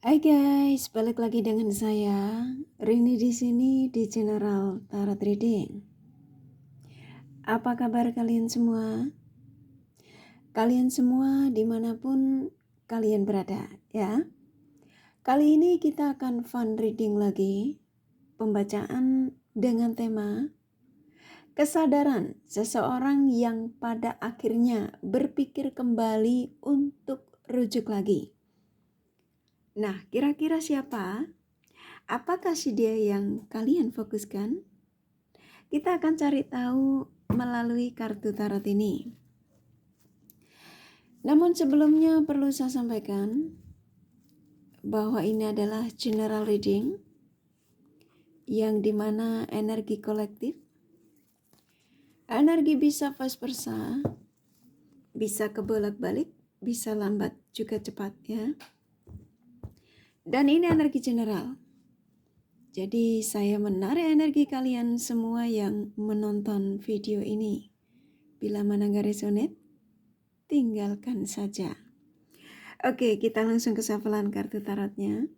Hai guys, balik lagi dengan saya Rini di sini di General Tarot Reading. Apa kabar kalian semua? Kalian semua dimanapun kalian berada ya. Kali ini kita akan fun reading lagi. Pembacaan dengan tema kesadaran seseorang yang pada akhirnya berpikir kembali untuk rujuk lagi. Nah, kira-kira siapa? Apakah si dia yang kalian fokuskan? Kita akan cari tahu melalui kartu tarot ini. Namun sebelumnya perlu saya sampaikan bahwa ini adalah general reading yang dimana energi kolektif, energi bisa vice versa, bisa kebolak-balik, bisa lambat juga cepat ya. Dan ini energi general. Jadi saya menarik energi kalian semua yang menonton video ini. Bila mana gak resonate, tinggalkan saja. Oke, kita langsung ke shufflean kartu tarotnya.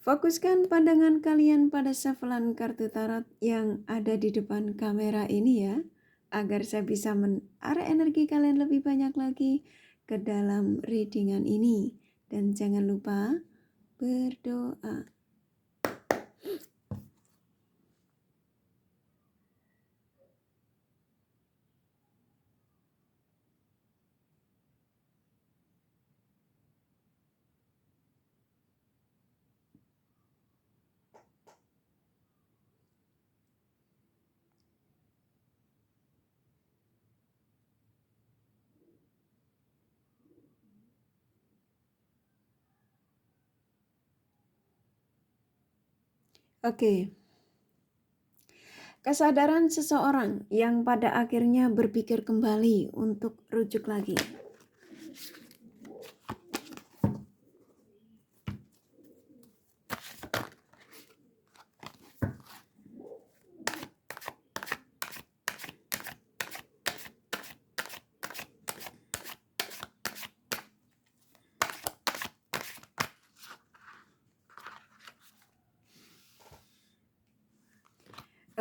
Fokuskan pandangan kalian pada shufflean kartu tarot yang ada di depan kamera ini ya, agar saya bisa menarik energi kalian lebih banyak lagi ke dalam readingan ini. Dan jangan lupa berdoa. Oke. Kesadaran seseorang yang pada akhirnya berpikir kembali untuk rujuk lagi.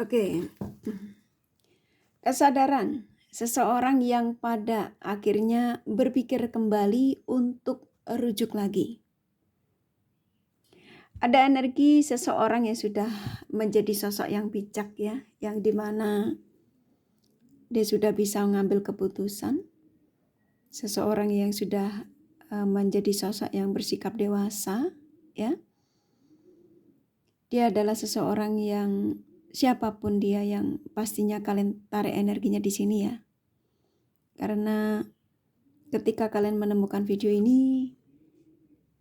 Oke. Kesadaran seseorang yang pada akhirnya berpikir kembali untuk rujuk lagi. Ada energi seseorang yang sudah menjadi sosok yang bijak ya, yang dimana dia sudah bisa mengambil keputusan. Seseorang yang sudah menjadi sosok yang bersikap dewasa ya. Dia adalah seseorang yang siapapun dia yang pastinya kalian tarik energinya di sini ya. Karena ketika kalian menemukan video ini,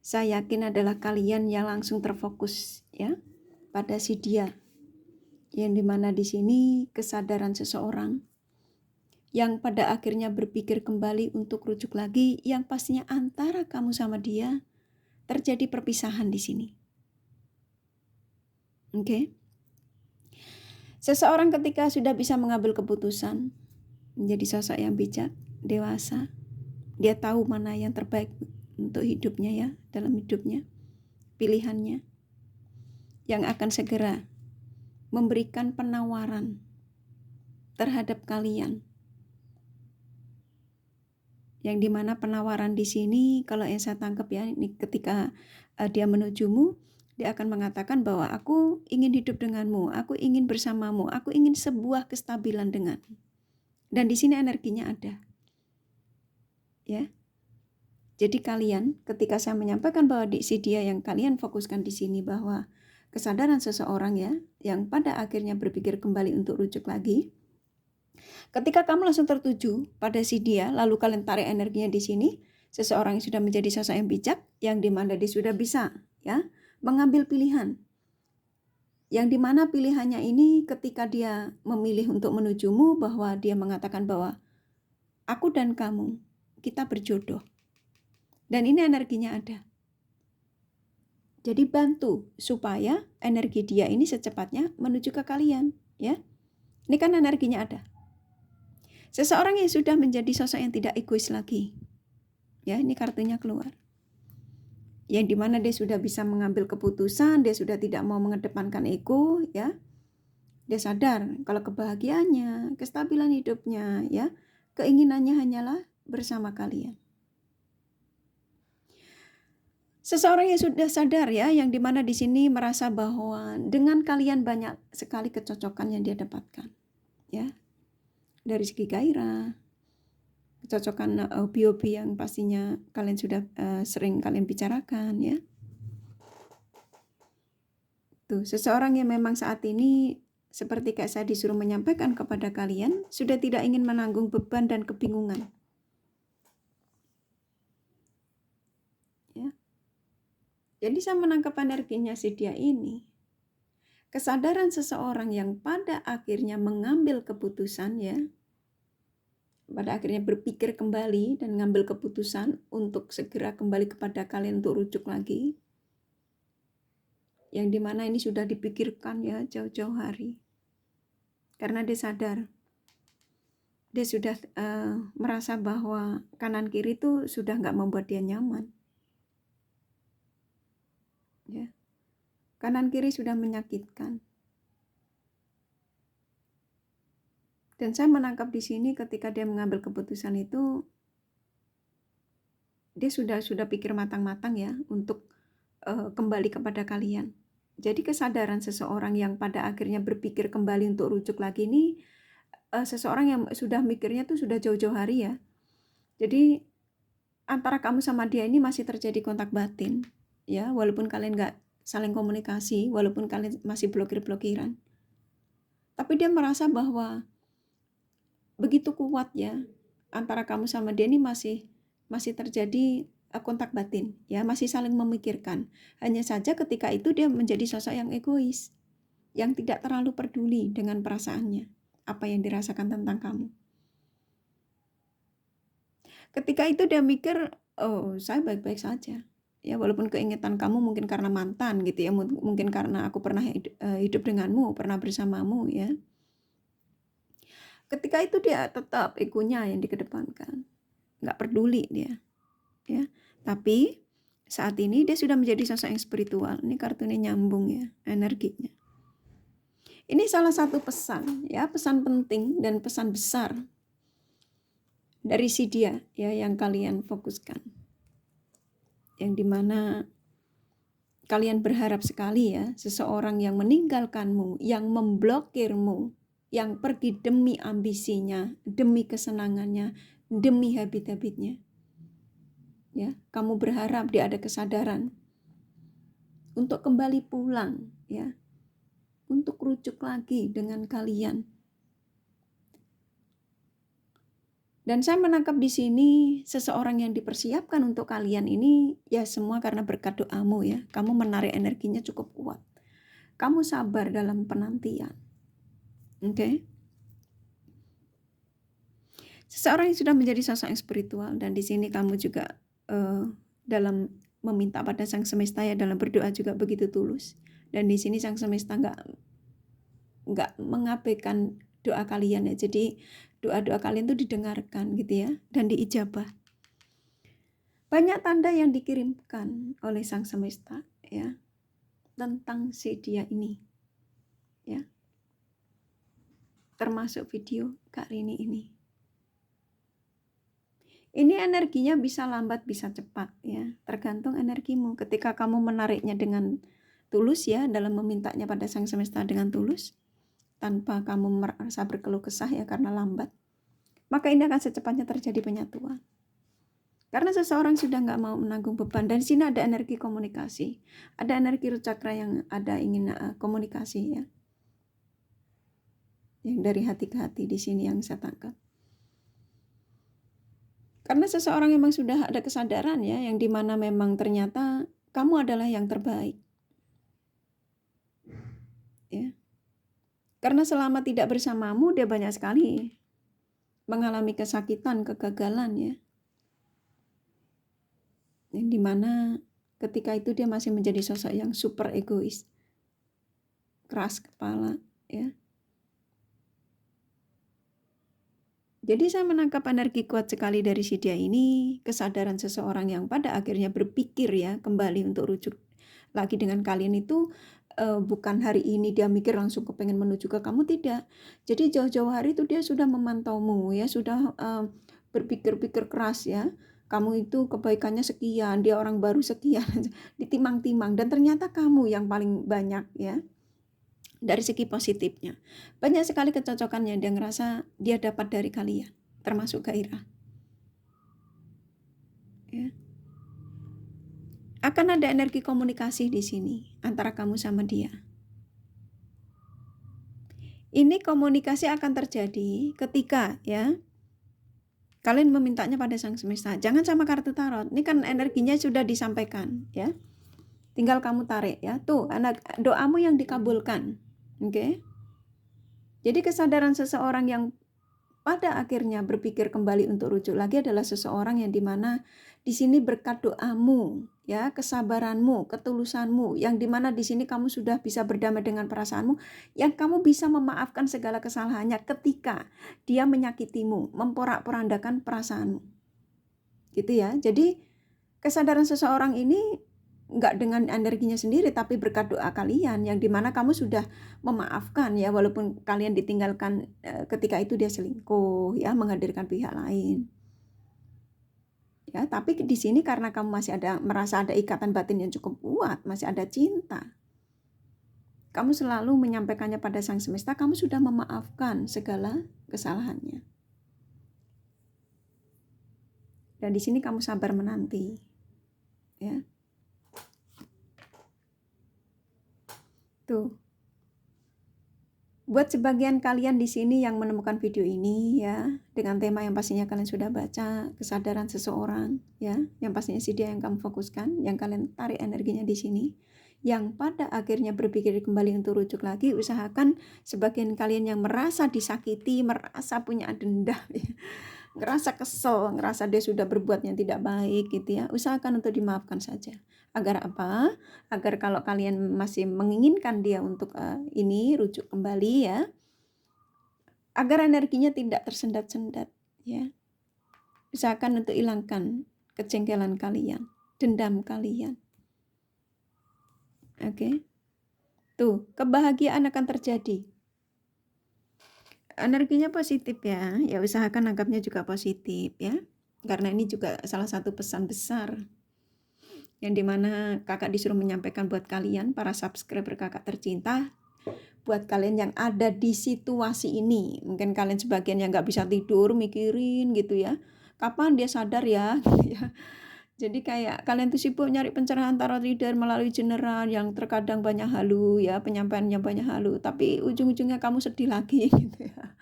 saya yakin adalah kalian yang langsung terfokus ya pada si dia. Yang dimana di sini kesadaran seseorang yang pada akhirnya berpikir kembali untuk rujuk lagi, yang pastinya antara kamu sama dia terjadi perpisahan di sini. Oke. Seseorang ketika sudah bisa mengambil keputusan, menjadi sosok yang bijak, dewasa, dia tahu mana yang terbaik untuk hidupnya ya, dalam hidupnya, pilihannya, yang akan segera memberikan penawaran terhadap kalian. Yang dimana penawaran di sini, kalau yang saya tangkap ya, ini ketika dia menujumu, dia akan mengatakan bahwa aku ingin hidup denganmu, aku ingin bersamamu, aku ingin sebuah kestabilan denganmu. Dan di sini energinya ada. Ya. Jadi kalian ketika saya menyampaikan bahwa si dia yang kalian fokuskan di sini bahwa kesadaran seseorang ya yang pada akhirnya berpikir kembali untuk rujuk lagi. Ketika kamu langsung tertuju pada si dia, lalu kalian tarik energinya di sini, seseorang yang sudah menjadi sosok yang bijak, yang dimana dia sudah bisa ya mengambil pilihan. Yang dimana pilihannya ini ketika dia memilih untuk menujumu, bahwa dia mengatakan bahwa aku dan kamu, kita berjodoh. Dan ini energinya ada. Jadi bantu supaya energi dia ini secepatnya menuju ke kalian ya. Ini kan energinya ada. Seseorang yang sudah menjadi sosok yang tidak egois lagi. Ya, ini kartunya keluar. yang dimana dia sudah bisa mengambil keputusan, dia sudah tidak mau mengedepankan ego, ya. Dia sadar kalau kebahagiaannya, kestabilan hidupnya, ya, keinginannya hanyalah bersama kalian. Seseorang yang sudah sadar, ya, yang dimana di sini merasa bahwa dengan kalian banyak sekali kecocokan yang dia dapatkan, ya, dari segi gairah, kecocokan hobi-hobi yang pastinya kalian sudah sering kalian bicarakan, ya. Tuh, seseorang yang memang saat ini seperti kayak saya disuruh menyampaikan kepada kalian, sudah tidak ingin menanggung beban dan kebingungan. Ya. Jadi saya menangkap energinya si dia ini. Kesadaran seseorang yang pada akhirnya mengambil keputusan, ya, pada akhirnya berpikir kembali dan mengambil keputusan untuk segera kembali kepada kalian untuk rujuk lagi. Yang dimana ini sudah dipikirkan, ya, jauh-jauh hari. Karena dia sadar, dia sudah merasa bahwa kanan kiri itu sudah nggak membuat dia nyaman. Ya. Kanan kiri sudah menyakitkan. Dan saya menangkap di sini ketika dia mengambil keputusan itu, dia sudah pikir matang-matang, ya, untuk kembali kepada kalian. Jadi kesadaran seseorang yang pada akhirnya berpikir kembali untuk rujuk lagi ini, seseorang yang sudah mikirnya tuh sudah jauh-jauh hari, ya. Jadi antara kamu sama dia ini masih terjadi kontak batin, ya, walaupun kalian nggak saling komunikasi, walaupun kalian masih blokir-blokiran. Tapi dia merasa bahwa begitu kuat, ya, antara kamu sama dia ini masih terjadi kontak batin, ya, masih saling memikirkan. Hanya saja ketika itu dia menjadi sosok yang egois, yang tidak terlalu peduli dengan perasaannya, apa yang dirasakan tentang kamu. Ketika itu dia mikir, oh, saya baik-baik saja, ya, walaupun keingetan kamu mungkin karena mantan, gitu ya, mungkin karena aku pernah hidup denganmu, pernah bersamamu, ya. Ketika itu dia tetap egonya yang dikedepankan, nggak peduli dia, ya. Tapi saat ini dia sudah menjadi sosok yang spiritual. Ini kartunya nyambung, ya, energinya. Ini salah satu pesan, ya, pesan penting dan pesan besar dari si dia, ya, yang kalian fokuskan, yang dimana kalian berharap sekali, ya, seseorang yang meninggalkanmu, yang memblokirmu, yang pergi demi ambisinya, demi kesenangannya, demi habit-habitnya, ya, kamu berharap dia ada kesadaran untuk kembali pulang, ya, untuk rujuk lagi dengan kalian. Dan saya menangkap di sini seseorang yang dipersiapkan untuk kalian ini, ya, semua karena berkat doamu, ya. Kamu menarik energinya cukup kuat. Kamu sabar dalam penantian. Oke? Okay? Seseorang yang sudah menjadi sosok yang spiritual, dan di sini kamu juga dalam meminta pada Sang Semesta, ya, dalam berdoa juga begitu tulus. Dan di sini Sang Semesta nggak mengabaikan doa kalian, ya. Jadi doa-doa kalian tuh didengarkan, gitu ya, dan diijabah. Banyak tanda yang dikirimkan oleh Sang Semesta, ya, tentang si dia ini, ya, termasuk video Kak Rini ini. Ini energinya bisa lambat, bisa cepat, ya, tergantung energimu. Ketika kamu menariknya dengan tulus, ya, dalam memintanya pada Sang Semesta dengan tulus, tanpa kamu merasa berkeluh kesah, ya, karena lambat, maka ini akan secepatnya terjadi penyatuan. Karena seseorang sudah nggak mau menanggung beban. Dan di sini ada energi komunikasi, ada energi root chakra yang ada ingin komunikasi, ya, yang dari hati ke hati di sini yang saya tangkap. Karena seseorang memang sudah ada kesadaran, ya, yang dimana memang ternyata kamu adalah yang terbaik, ya. Karena selama tidak bersamamu dia banyak sekali mengalami kesakitan, kegagalan, ya, yang dimana ketika itu dia masih menjadi sosok yang super egois, keras kepala, ya. Jadi saya menangkap energi kuat sekali dari si dia ini, kesadaran seseorang yang pada akhirnya berpikir ya kembali untuk rujuk lagi dengan kalian itu bukan hari ini dia mikir langsung kepengen menuju ke kamu, tidak. Jadi jauh-jauh hari itu dia sudah memantaumu ya, sudah berpikir-pikir keras ya. Kamu itu kebaikannya sekian, dia orang baru sekian, ditimang-timang dan ternyata kamu yang paling banyak ya. Dari segi positifnya, banyak sekali kecocokannya dia ngerasa dia dapat dari kalian, termasuk gairah. Ya. Akan ada energi komunikasi di sini antara kamu sama dia. Ini komunikasi akan terjadi ketika ya kalian memintanya pada sang semesta. Jangan sama kartu tarot. Ini kan energinya sudah disampaikan ya. Tinggal kamu tarik ya. Tuh, anak doamu yang dikabulkan. Oke. Jadi kesadaran seseorang yang pada akhirnya berpikir kembali untuk rujuk lagi adalah seseorang yang dimana di sini berkat doamu, ya, kesabaranmu, ketulusanmu, yang dimana di sini kamu sudah bisa berdamai dengan perasaanmu, yang kamu bisa memaafkan segala kesalahannya ketika dia menyakitimu, memporak-porandakan perasaanmu, gitu ya. Jadi kesadaran seseorang ini enggak dengan energinya sendiri, tapi berkat doa kalian yang dimana kamu sudah memaafkan ya, walaupun kalian ditinggalkan ketika itu dia selingkuh ya, menghadirkan pihak lain ya, tapi di sini karena kamu masih merasa ada ikatan batin yang cukup kuat, masih ada cinta, kamu selalu menyampaikannya pada sang semesta, kamu sudah memaafkan segala kesalahannya, dan di sini kamu sabar menanti ya. Tuh. Buat sebagian kalian di sini yang menemukan video ini ya, dengan tema yang pastinya kalian sudah baca, kesadaran seseorang ya, yang pastinya si dia yang kamu fokuskan, yang kalian tarik energinya di sini, yang pada akhirnya berpikir kembali untuk rujuk lagi, usahakan sebagian kalian yang merasa disakiti, merasa punya dendam ya, ngerasa kesel, ngerasa dia sudah berbuat yang tidak baik gitu ya, usahakan untuk dimaafkan saja. Agar apa? Agar kalau kalian masih menginginkan dia untuk ini rujuk kembali ya, agar energinya tidak tersendat-sendat ya. Usahakan untuk hilangkan kejengkelan kalian, dendam kalian. Oke. Tuh, kebahagiaan akan terjadi. Energinya positif ya. Ya usahakan anggapnya juga positif ya. Karena ini juga salah satu pesan besar yang dimana kakak disuruh menyampaikan buat kalian para subscriber kakak tercinta, buat kalian yang ada di situasi ini. Mungkin kalian sebagian yang nggak bisa tidur mikirin gitu ya, kapan dia sadar ya gitu ya. Jadi kayak kalian tuh sibuk nyari pencerahan tarot reader melalui general yang terkadang banyak halu ya, penyampaiannya banyak halu, tapi ujung-ujungnya kamu sedih lagi gitu ya.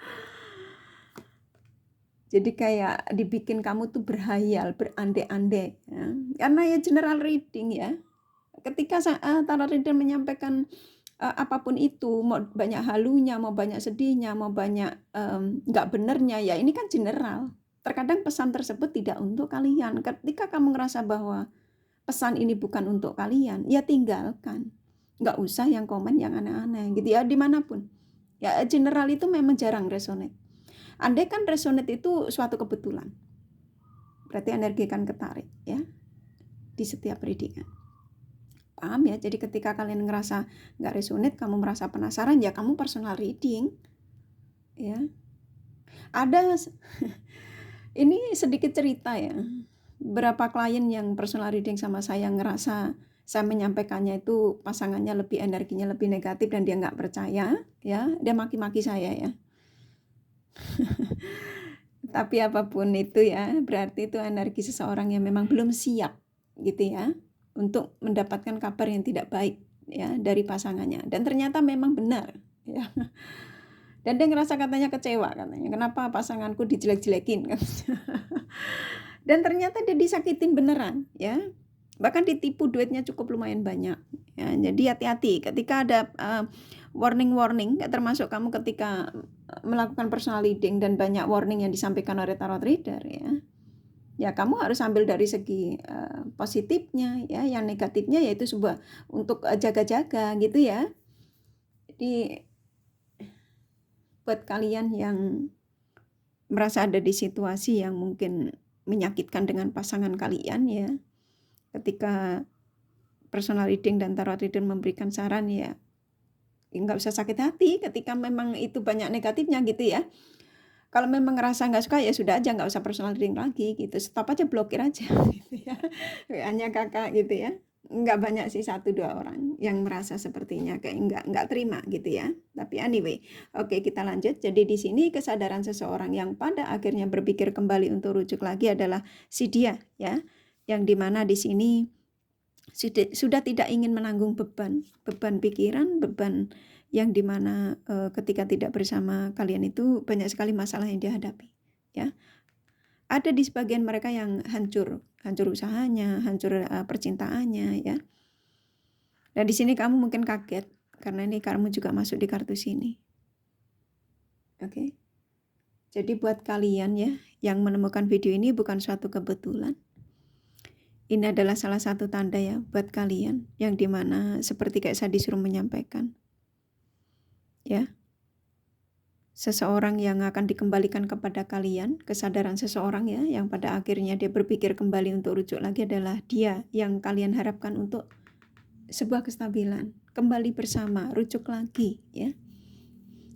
Jadi kayak dibikin kamu tuh berhayal, berandai-andai ya. Karena ya general reading ya. Ketika tarot reader menyampaikan apapun itu, mau banyak halunya, mau banyak sedihnya, mau banyak nggak benernya, ya ini kan general. Terkadang pesan tersebut tidak untuk kalian. Ketika kamu ngerasa bahwa pesan ini bukan untuk kalian, ya tinggalkan. Nggak usah yang komen yang aneh-aneh gitu ya, dimanapun. Ya general itu memang jarang resonate. Andai kan resonate itu suatu kebetulan, berarti energi kan ketarik ya di setiap readingan. Paham ya? Jadi ketika kalian ngerasa nggak resonate, kamu merasa penasaran, ya kamu personal reading ya. Ada ini sedikit cerita ya, berapa klien yang personal reading sama saya ngerasa saya menyampaikannya itu pasangannya lebih energinya lebih negatif dan dia nggak percaya ya, dia maki-maki saya ya. Tapi apapun itu ya, berarti itu energi seseorang yang memang belum siap gitu ya, untuk mendapatkan kabar yang tidak baik ya dari pasangannya, dan ternyata memang benar ya. Dan dia ngerasa katanya kecewa, katanya kenapa pasanganku dijelek-jelekin kan. Dan ternyata dia disakitin beneran ya, bahkan ditipu duitnya cukup lumayan banyak ya. Jadi hati-hati ketika ada warning termasuk kamu ketika melakukan personal reading dan banyak warning yang disampaikan oleh tarot reader ya. Ya kamu harus ambil dari segi positifnya ya, yang negatifnya yaitu sebuah untuk jaga-jaga gitu ya. Jadi buat kalian yang merasa ada di situasi yang mungkin menyakitkan dengan pasangan kalian ya, ketika personal reading dan tarot reader memberikan saran ya nggak usah sakit hati ketika memang itu banyak negatifnya gitu ya. Kalau memang ngerasa nggak suka ya sudah aja, nggak usah personal reading lagi gitu, stop aja, blokir aja gitu ya. WA-nya Kakak gitu ya. Nggak banyak sih, 1-2 orang yang merasa sepertinya kayak nggak terima gitu ya. Tapi anyway, oke kita lanjut. Jadi di sini kesadaran seseorang yang pada akhirnya berpikir kembali untuk rujuk lagi adalah si dia ya, yang dimana di sini sudah tidak ingin menanggung beban pikiran, beban yang dimana ketika tidak bersama kalian itu banyak sekali masalah yang dihadapi ya. Ada di sebagian mereka yang hancur usahanya, hancur percintaannya ya. Dan di sini kamu mungkin kaget karena ini kamu juga masuk di kartu sini. Oke. Jadi buat kalian ya yang menemukan video ini bukan suatu kebetulan. Ini adalah salah satu tanda ya buat kalian yang dimana seperti kayak saya disuruh menyampaikan. Ya. Seseorang yang akan dikembalikan kepada kalian, kesadaran seseorang ya yang pada akhirnya dia berpikir kembali untuk rujuk lagi adalah dia yang kalian harapkan untuk sebuah kestabilan, kembali bersama, rujuk lagi ya.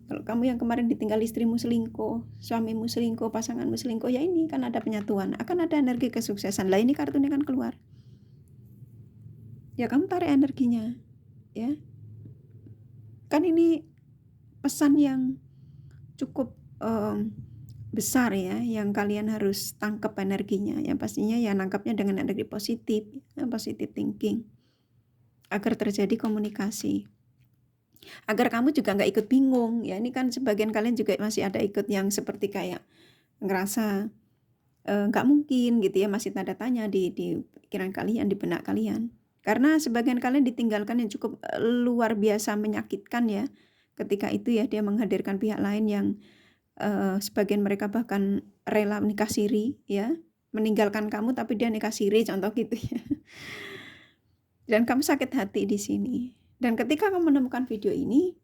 Kalau kamu yang kemarin ditinggal istrimu selingkuh, suamimu selingkuh, pasanganmu selingkuh, ya ini kan ada penyatuan, akan ada energi kesuksesan. Lah ini kartunya kan keluar. Ya kamu tarik energinya ya. Kan ini pesan yang cukup besar ya, yang kalian harus tangkap energinya. Yang pastinya ya nangkapnya dengan energi positif, ya, positive thinking, agar terjadi komunikasi. Agar kamu juga nggak ikut bingung ya. Ini kan sebagian kalian juga masih ada ikut yang seperti kayak ngerasa nggak mungkin gitu ya, masih tanda tanya di pikiran kalian, di benak kalian. Karena sebagian kalian ditinggalkan yang cukup luar biasa menyakitkan ya. Ketika itu ya dia menghadirkan pihak lain yang sebagian mereka bahkan rela nikah siri ya, meninggalkan kamu tapi dia nikah siri contoh gitu ya. Dan kamu sakit hati di sini. Dan ketika kamu menemukan video ini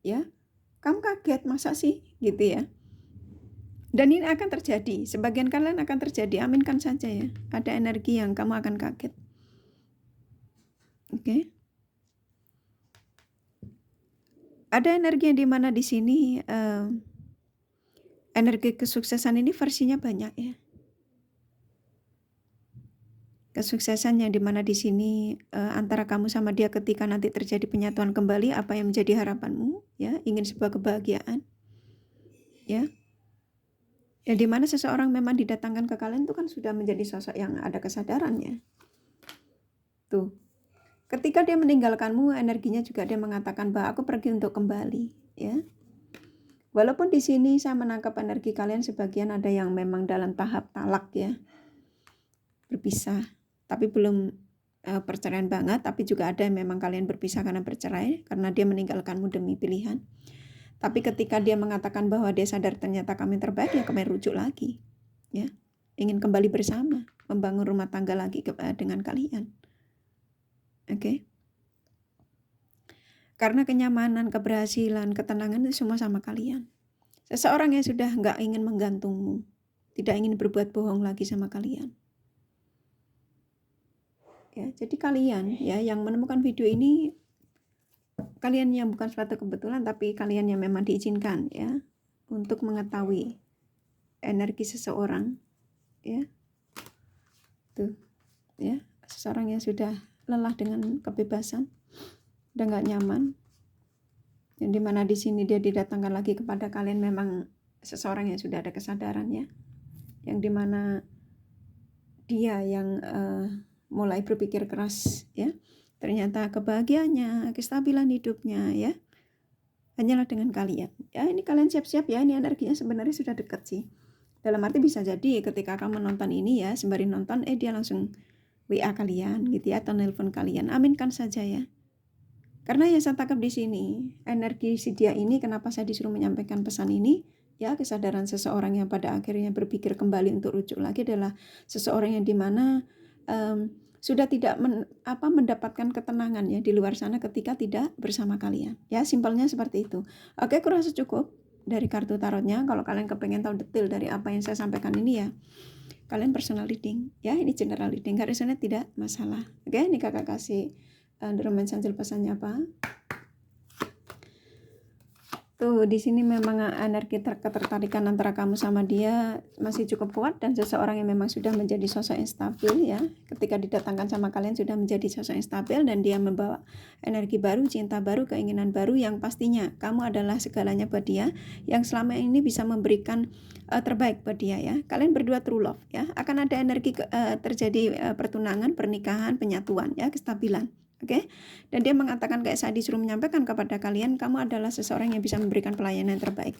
ya, kamu kaget, masa sih gitu ya. Dan ini akan terjadi, sebagian kalian akan terjadi, aminkan saja ya. Ada energi yang kamu akan kaget. Oke. Ada energi yang dimana di sini energi kesuksesan ini versinya banyak ya. Kesuksesan yang dimana di sini antara kamu sama dia ketika nanti terjadi penyatuan kembali, apa yang menjadi harapanmu ya, ingin sebuah kebahagiaan ya. Yang dimana seseorang memang didatangkan ke kalian itu kan sudah menjadi sosok yang ada kesadarannya. Tuh. Ketika dia meninggalkanmu, energinya juga dia mengatakan bahwa aku pergi untuk kembali ya. Walaupun di sini saya menangkap energi kalian sebagian ada yang memang dalam tahap talak ya, berpisah, tapi belum perceraian banget, tapi juga ada yang memang kalian berpisah karena bercerai, karena dia meninggalkanmu demi pilihan. Tapi ketika dia mengatakan bahwa dia sadar ternyata kami terbaik, ya kami rujuk lagi ya, ingin kembali bersama, membangun rumah tangga lagi dengan kalian. Oke. Karena kenyamanan, keberhasilan, ketenangan itu semua sama kalian. Seseorang yang sudah nggak ingin menggantungmu, tidak ingin berbuat bohong lagi sama kalian. Ya, jadi kalian ya yang menemukan video ini, kalian yang bukan suatu kebetulan, tapi kalian yang memang diizinkan ya untuk mengetahui energi seseorang ya. Tuh ya, seseorang yang sudah lelah dengan kebebasan dan nggak nyaman, yang dimana di sini dia didatangkan lagi kepada kalian memang seseorang yang sudah ada kesadaran ya, yang dimana dia yang mulai berpikir keras ya, ternyata kebahagiaannya, kestabilan hidupnya ya hanyalah dengan kalian ya. Ini kalian siap-siap ya, ini energinya sebenarnya sudah dekat sih, dalam arti bisa jadi ketika kamu nonton ini ya, sembari nonton dia langsung WA kalian gitu ya, atau nelpon kalian, aminkan saja ya. Karena yang saya tangkap di sini, energi si dia ini, kenapa saya disuruh menyampaikan pesan ini, ya kesadaran seseorang yang pada akhirnya berpikir kembali untuk rujuk lagi adalah seseorang yang dimana sudah tidak mendapatkan ketenangan ya di luar sana ketika tidak bersama kalian. Ya simpelnya seperti itu. Oke, aku rasa cukup dari kartu tarotnya. Kalau kalian kepengen tahu detail dari apa yang saya sampaikan ini ya, kalian personal reading ya. Ini general reading, gak resonate tidak masalah. Oke, ini kakak kasih The Romance Angel pesannya apa. Tuh di sini memang energi ketertarikan antara kamu sama dia masih cukup kuat, dan seseorang yang memang sudah menjadi sosok yang stabil ya. Ketika didatangkan sama kalian sudah menjadi sosok yang stabil, dan dia membawa energi baru, cinta baru, keinginan baru, yang pastinya kamu adalah segalanya buat dia, yang selama ini bisa memberikan terbaik buat dia ya. Kalian berdua true love ya. Akan ada energi terjadi pertunangan, pernikahan, penyatuan ya, kestabilan. Oke, dan dia mengatakan kayak saya disuruh menyampaikan kepada kalian, kamu adalah seseorang yang bisa memberikan pelayanan yang terbaik.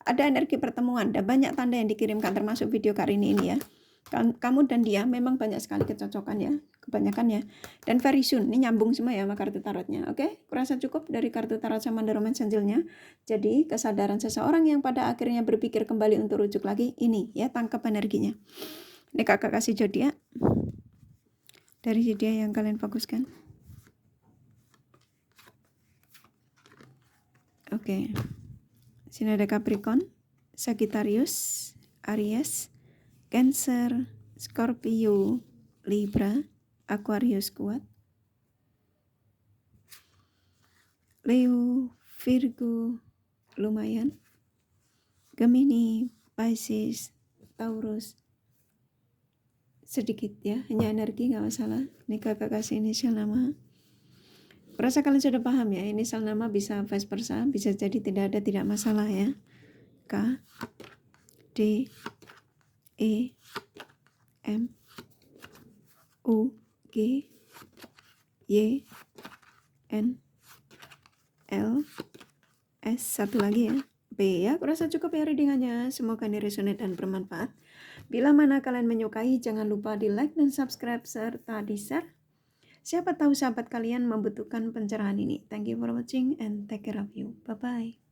Ada energi pertemuan, dan banyak tanda yang dikirimkan, termasuk video kali ini ya. Kamu dan dia memang banyak sekali kecocokan ya, kebanyakan ya. Dan very soon, ini nyambung semua ya sama kartu tarotnya. Oke, kurasa cukup dari kartu tarot sama The Romance Angel-nya. Jadi kesadaran seseorang yang pada akhirnya berpikir kembali untuk rujuk lagi, ini ya, tangkap energinya. Ini kakak kasih zodiak dari zodiak yang kalian fokuskan. Oke, sini ada Capricorn, Sagittarius, Aries, Cancer, Scorpio, Libra, Aquarius kuat, Leo, Virgo, lumayan, Gemini, Pisces, Taurus, sedikit ya, hanya energi, gak masalah. Ini kakak kasih inisial nama. Rasa kalian sudah paham ya, inisial nama bisa vice versa, bisa jadi tidak ada, tidak masalah ya. K, D, E, M, U, G, Y, N, L, S, satu lagi ya, B ya. Kurasa cukup ya readingannya, semoga ini resonate dan bermanfaat. Bila mana kalian menyukai, jangan lupa di like dan subscribe serta di share. Siapa tahu sahabat kalian membutuhkan pencerahan ini. Thank you for watching and take care of you. Bye-bye.